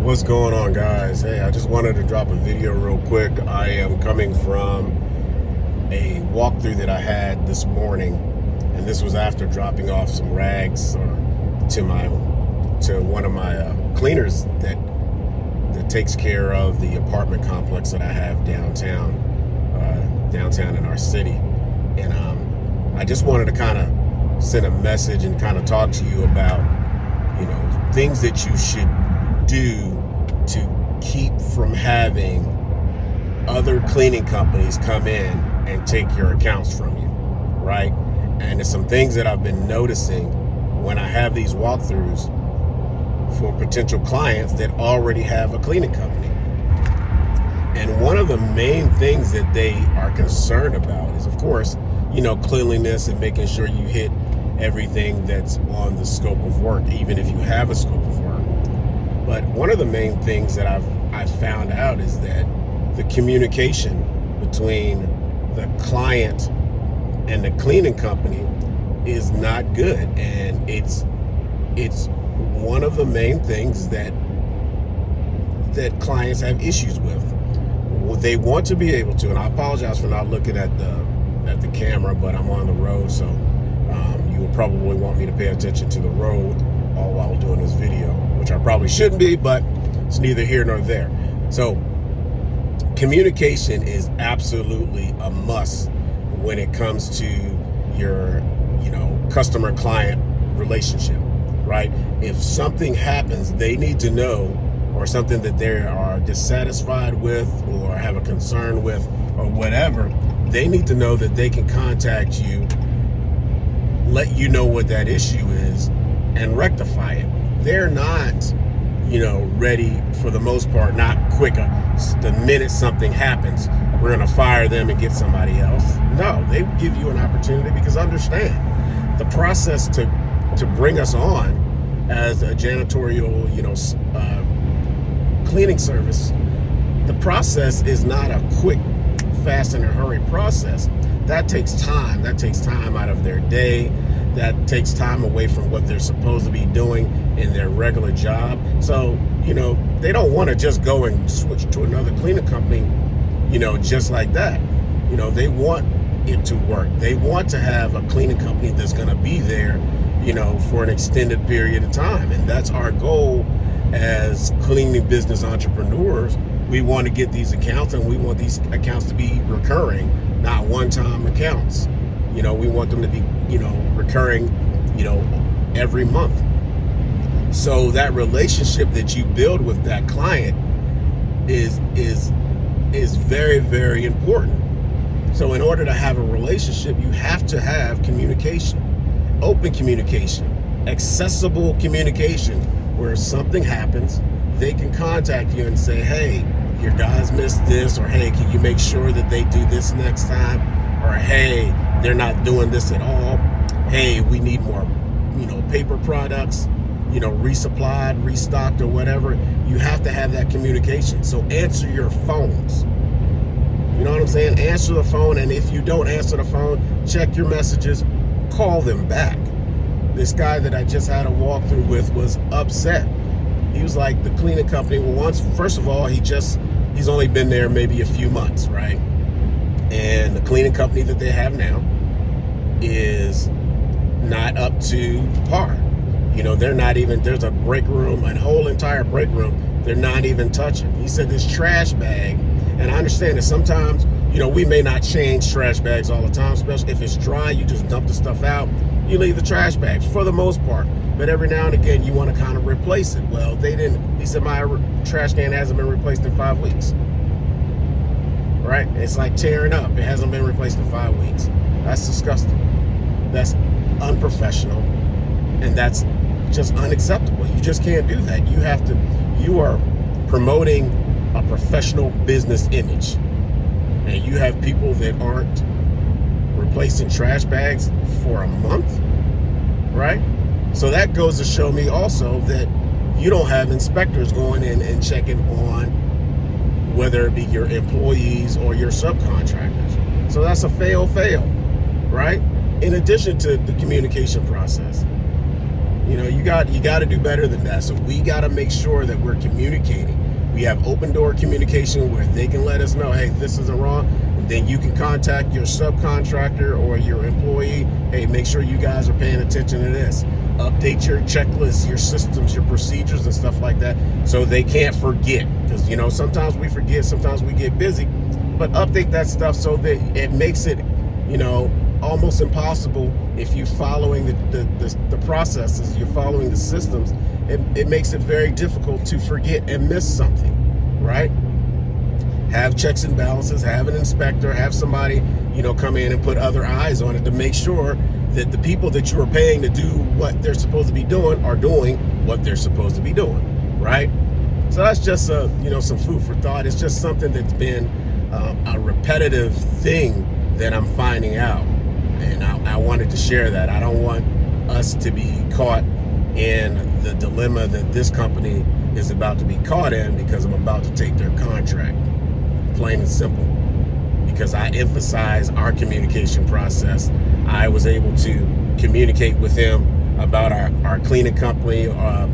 What's going on, guys? Hey, I just wanted to drop a video real quick. I am coming from a walkthrough that I had this morning, and this was after dropping off some rags to one of my cleaners that takes care of the apartment complex that I have downtown in our city. And I just wanted to kind of send a message and kind of talk to you about, things that you should do to keep from having other cleaning companies come in and take your accounts from you, right? And there's some things that I've been noticing when I have these walkthroughs for potential clients that already have a cleaning company. And one of the main things that they are concerned about is, of course, cleanliness and making sure you hit everything that's on the scope of work, even if you have a scope of work. But one of the main things that I've found out is that the communication between the client and the cleaning company is not good, and it's one of the main things that clients have issues with. They want to be able to, and I apologize for not looking at the camera, but I'm on the road, so you will probably want me to pay attention to the road all while doing this video, which I probably shouldn't be, but it's neither here nor there. So communication is absolutely a must when it comes to your customer client relationship, right? If something happens, they need to know, or something that they are dissatisfied with or have a concern with or whatever, they need to know that they can contact you, let you know what that issue is, and rectify it. They're not, ready, for the most part, not quick. The minute something happens, we're going to fire them and get somebody else. No, they give you an opportunity, because understand, the process to bring us on as a janitorial, cleaning service, the process is not a quick, fast, and a hurry process. That takes time. That takes time out of their day. That takes time away from what they're supposed to be doing in their regular job. So, they don't want to just go and switch to another cleaning company, just like that. They want it to work. They want to have a cleaning company that's going to be there, for an extended period of time. And that's our goal as cleaning business entrepreneurs. We want to get these accounts, and we want these accounts to be recurring, not one-time accounts. We want them to be, recurring, every month. So that relationship that you build with that client is very, very important. So in order to have a relationship, you have to have communication, open communication, accessible communication, where something happens, they can contact you and say, hey, your guys missed this, or hey, can you make sure that they do this next time? Or hey, they're not doing this at all. Hey, we need more, paper products, resupplied, restocked, or whatever. You have to have that communication. So answer your phones. You know what I'm saying? Answer the phone, and if you don't answer the phone, check your messages, call them back. This guy that I just had a walkthrough with was upset. He was like, the cleaning company, first of all, he's only been there maybe a few months, right? And the cleaning company that they have now is not up to par. They're not even, there's a break room, a whole entire break room, they're not even touching. He said this trash bag, and I understand that sometimes, we may not change trash bags all the time, especially if it's dry, you just dump the stuff out, you leave the trash bags for the most part. But every now and again, you want to kind of replace it. Well, they didn't. He said, my trash can hasn't been replaced in 5 weeks. Right? It's like tearing up. It hasn't been replaced in 5 weeks. That's disgusting. That's unprofessional. And that's just unacceptable. You just can't do that. You are promoting a professional business image. And you have people that aren't replacing trash bags for a month, right? So that goes to show me also that you don't have inspectors going in and checking on whether it be your employees or your subcontractors. So that's a fail, right? In addition to the communication process, You got to do better than that. So we got to make sure that we're communicating. We have open door communication where they can let us know, hey, this isn't wrong. And then you can contact your subcontractor or your employee. Hey, make sure you guys are paying attention to this. Update your checklists, your systems, your procedures and stuff like that so they can't forget. Because, sometimes we forget, sometimes we get busy. But update that stuff so that it makes it, almost impossible if you're following the processes, you're following the systems. It makes it very difficult to forget and miss something, right? Have checks and balances, have an inspector, have somebody, come in and put other eyes on it to make sure that the people that you are paying to do what they're supposed to be doing are doing what they're supposed to be doing, right? So that's just some food for thought. It's just something that's been a repetitive thing that I'm finding out. And I wanted to share that. I don't want us to be caught in the dilemma that this company is about to be caught in because I'm about to take their contract. Plain and simple. Because I emphasize our communication process. I was able to communicate with them about our cleaning company, I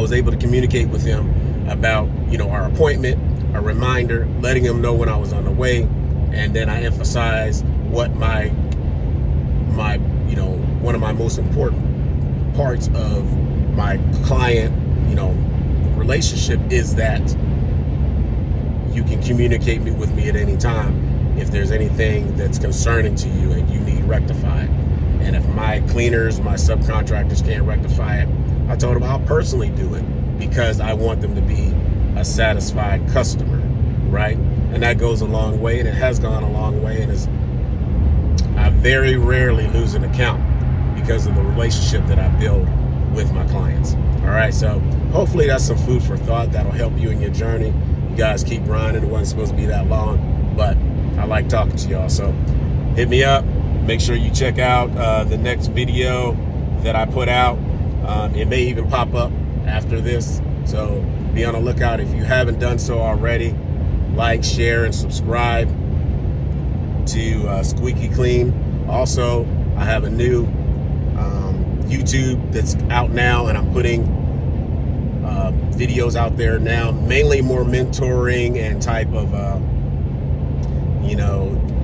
was able to communicate with them about, our appointment, a reminder, letting them know when I was on the way. And then I emphasize what my one of my most important parts of my client, relationship is that you can communicate with me at any time if there's anything that's concerning to you and you need rectified. And if my cleaners, my subcontractors can't rectify it, I told them I'll personally do it because I want them to be a satisfied customer, right? And that goes a long way, and it has gone a long way, and I very rarely lose an account because of the relationship that I build with my clients. All right, so hopefully that's some food for thought that'll help you in your journey. You guys keep grinding. It wasn't supposed to be that long, but I like talking to y'all. So hit me up. Make sure you check out the next video that I put out. It may even pop up after this, so be on the lookout. If you haven't done so already, like, share, and subscribe to Squeaky Clean. Also, I have a new YouTube that's out now, and I'm putting videos out there now, mainly more mentoring and type of,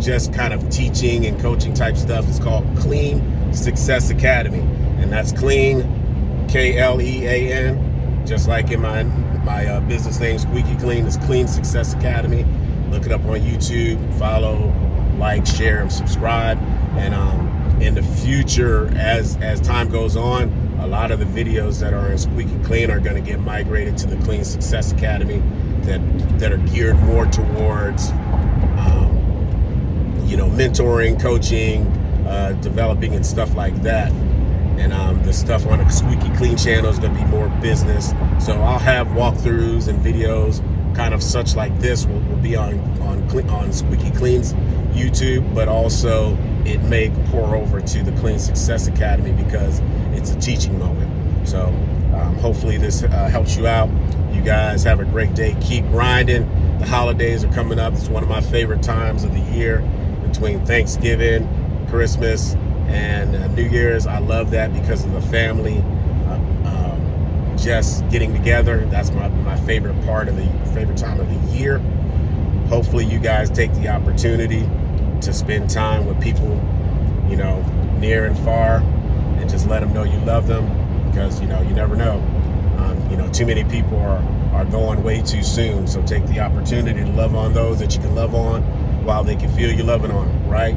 just kind of teaching and coaching type stuff. It's called Clean Success Academy, and that's clean, K-L-E-A-N, just like in my business name, Squeaky Clean. Is Clean Success Academy. Look it up on YouTube, follow, like, share, and subscribe. And in the future, as time goes on, a lot of the videos that are in Squeaky Clean are going to get migrated to the Clean Success Academy that are geared more towards mentoring, coaching, developing, and stuff like that. And the stuff on the Squeaky Clean channel is going to be more business. So I'll have walkthroughs and videos kind of such like this will be on Squeaky Clean's YouTube, but also it may pour over to the Clean Success Academy because it's a teaching moment. So hopefully this helps you out. You guys have a great day. Keep grinding. The holidays are coming up. It's one of my favorite times of the year, between Thanksgiving, Christmas, and New Year's. I love that because of the family just getting together. That's my favorite part of favorite time of the year. Hopefully you guys take the opportunity to spend time with people, near and far, and just let them know you love them, because you never know. Too many people are going way too soon. So take the opportunity to love on those that you can love on while they can feel you loving on them, right?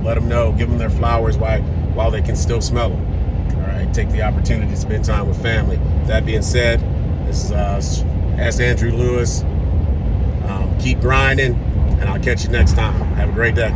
Let them know, give them their flowers while they can still smell them. All right, take the opportunity to spend time with family. That being said, this is S. Andrew Lewis. Keep grinding, and I'll catch you next time. Have a great day.